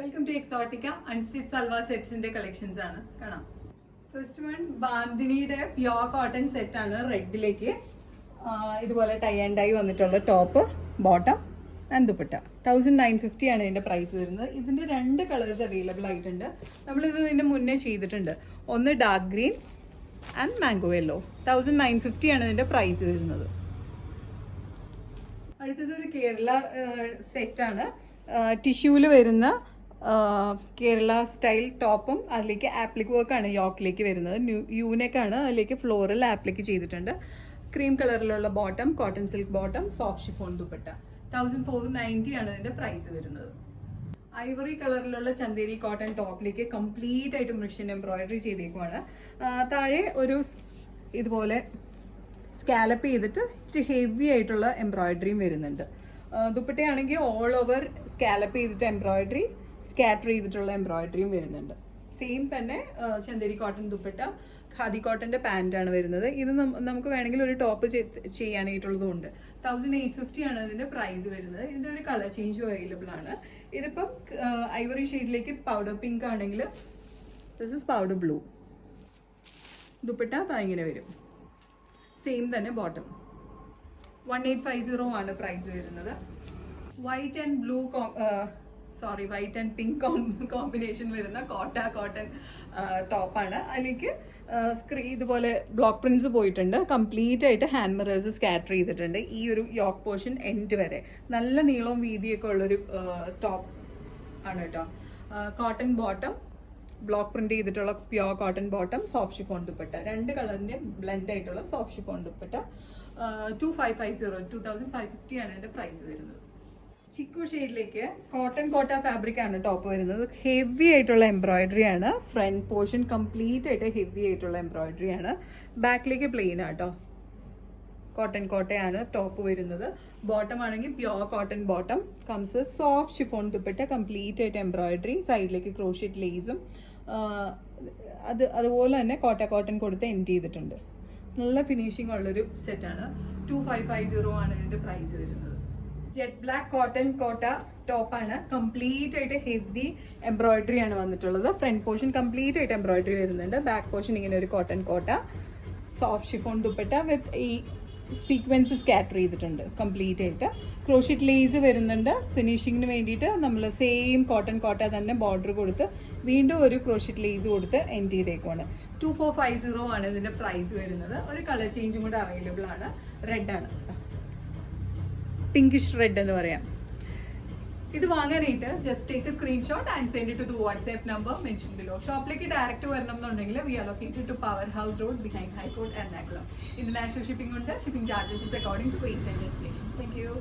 Welcome to Exotica unstitch salwar സെറ്റ്സിന്റെ collections ആണ് കാണാം. ഫസ്റ്റ് വൺ ബാന്തിനിയുടെ പ്യോർ കോട്ടൺ സെറ്റ് ആണ്. റെഡിലേക്ക് ഇതുപോലെ ടൈ ആൻഡ് ഡൈ വന്നിട്ടുള്ള ടോപ്പ്, ബോട്ടം ആൻഡ് ദുപ്പട്ട. 1950 ആണ് ഇതിന്റെ പ്രൈസ് വരുന്നത്. ഇതിന്റെ രണ്ട് കളേഴ്സ് അവൈലബിൾ ആയിട്ടുണ്ട്. നമ്മളിത് ഇതിന്റെ മുന്നേ ചെയ്തിട്ടുണ്ട്. ഒന്ന് dark green and mango yellow. 1950 ആണ് ഇതിന്റെ പ്രൈസ് വരുന്നത്. അടുത്തത് ഒരു കേരള സെറ്റാണ്. ടിഷ്യൂല് വരുന്ന കേരള സ്റ്റൈൽ ടോപ്പും അതിലേക്ക് ആപ്ലിക് വർക്കാണ് യോക്കിലേക്ക് വരുന്നത്. യൂനെക്കാണ്, അതിലേക്ക് ഫ്ലോറൽ ആപ്ലിക് ചെയ്തിട്ടുണ്ട്. ക്രീം കളറിലുള്ള bottom, cotton silk bottom, soft chiffon dupatta. 1490 ആണ് ഇതിന്റെ പ്രൈസ് വരുന്നത്. ഐവറി കളറിലുള്ള ചന്ദേരി കോട്ടൺ ടോപ്പിലേക്ക് കംപ്ലീറ്റ് ആയിട്ട് മിഷൻ എംബ്രോയിഡറി ചെയ്തേക്കുവാണ്. താഴെ ഒരു ഇതുപോലെ സ്കാലപ്പ് ചെയ്തിട്ട് ഇച്ചിരി ഹെവി ആയിട്ടുള്ള എംബ്രോയിഡറിയും വരുന്നുണ്ട്. ദുപ്പട്ടയാണെങ്കിൽ ഓൾ ഓവർ സ്കാലപ്പ് ചെയ്തിട്ട് എംബ്രോയിഡറി, സ്കാറ്റർ ചെയ്തിട്ടുള്ള എംബ്രോയിഡറിയും വരുന്നുണ്ട്. സെയിം തന്നെ ചന്ദേരി കോട്ടൺ ദുപ്പട്ട, ഖാദി കോട്ടൻ്റെ പാൻറ്റാണ് വരുന്നത്. ഇത് നമുക്ക് വേണമെങ്കിൽ ഒരു ടോപ്പ് ചെയ്യാനായിട്ടുള്ളതുണ്ട്. 1850 ആണ് ഇതിൻ്റെ പ്രൈസ് വരുന്നത്. ഇതിൻ്റെ ഒരു കളർ ചേഞ്ചും അവൈലബിൾ ആണ്. ഇതിപ്പം ഐവറി ഷെയ്ഡിലേക്ക് പൗഡർ പിങ്ക് ആണെങ്കിൽ this is powder blue. Dupatta ഇങ്ങനെ വരും. സെയിം തന്നെ ബോട്ടം. 1850 ആണ് പ്രൈസ് വരുന്നത്. White and blue white and pink combination വരുന്ന കോട്ടൺ ടോപ്പാണ്. അതിലേക്ക് ഇതുപോലെ ബ്ലോക്ക് പ്രിന്റ്സ് പോയിട്ടുണ്ട്. കംപ്ലീറ്റ് ആയിട്ട് ഹാൻഡ് മിറേഴ്സ് സ്കാറ്റർ ചെയ്തിട്ടുണ്ട്. ഈ ഒരു യോക്ക് പോർഷൻ എൻഡ് വരെ നല്ല നീളവും വീതിയൊക്കെ ഉള്ളൊരു ടോപ്പ് ആണ് കേട്ടോ. കോട്ടൺ ബോട്ടം, ബ്ലോക്ക് പ്രിന്റ് ചെയ്തിട്ടുള്ള pure cotton bottom, soft chiffon dupatta. രണ്ട് കളറിന്റെ ബ്ലെൻഡ് ആയിട്ടുള്ള സോഫ്റ്റ് ഷിഫോൺ ദുപ്പട്ട. 2550 ആണ് ഇതിന്റെ പ്രൈസ് വരുന്നത്. ചിക്കു ഷെയ്ഡിലേക്ക് കോട്ട ഫാബ്രിക് ആണ് ടോപ്പ് വരുന്നത്. ഹെവി ആയിട്ടുള്ള എംബ്രോയിഡറി ആണ്. ഫ്രണ്ട് പോർഷൻ കംപ്ലീറ്റ് ആയിട്ട് ഹെവി ആയിട്ടുള്ള എംബ്രോയിഡറി ആണ്. ബാക്കിലേക്ക് പ്ലെയിൻ ആട്ടോ. കോട്ടയാണ് ടോപ്പ് വരുന്നത്. ബോട്ടം ആണെങ്കിൽ pure cotton bottom, comes with soft chiffon dupatta, complete ആയിട്ട് എംബ്രോയിഡറി, സൈഡിലേക്ക് ക്രോഷ്യറ്റ് ലേസും അതുപോലെ തന്നെ കോട്ടൺ കൊടുത്ത് എൻഡ് ചെയ്തിട്ടുണ്ട്. നല്ല ഫിനിഷിംഗ് ഉള്ളൊരു സെറ്റാണ്. 2550 ആണ് ഇതിന്റെ പ്രൈസ് വരുന്നത്. ജെറ്റ് ബ്ലാക്ക് കോട്ട ടോപ്പാണ്. കംപ്ലീറ്റ് ആയിട്ട് ഹെവി എംബ്രോയിഡറി ആണ് വന്നിട്ടുള്ളത്. ഫ്രണ്ട് പോർഷൻ കംപ്ലീറ്റ് ആയിട്ട് എംബ്രോയിഡറി വരുന്നുണ്ട്. ബാക്ക് പോർഷൻ ഇങ്ങനെ ഒരു കോട്ട, സോഫ്റ്റ് ഷിഫോൺ ദുപ്പട്ട വിത്ത് ഈ സീക്വൻസ് സ്കാറ്റർ ചെയ്തിട്ടുണ്ട് കംപ്ലീറ്റ് ആയിട്ട്. ക്രോഷ്യറ്റ് ലേസ് വരുന്നുണ്ട്. ഫിനിഷിങ്ങിന് വേണ്ടിയിട്ട് നമ്മൾ സെയിം കോട്ട തന്നെ ബോർഡർ കൊടുത്ത് വീണ്ടും ഒരു ക്രോഷ്യറ്റ് ലേസ് കൊടുത്ത് എൻഡ് ചെയ്തേക്കുവാണ്. 2450 ആണ് ഇതിന്റെ പ്രൈസ് വരുന്നത്. ഒരു കളർ ചേഞ്ചും കൂടെ അവൈലബിൾ ആണ്. റെഡ് ആണ്, പിങ്കിഷ് റെഡ് എന്ന് പറയാം. ഇത് വാങ്ങാനായിട്ട് just take a screenshot and send it to the WhatsApp number mention below. ഷോപ്പിലേക്ക് ഡയറക്റ്റ് വരണം എന്നുണ്ടെങ്കിൽ we are located to power house road behind high court Ernakulam. International shipping ഉണ്ട്. Shipping charges is according to weight and destination. Thank U.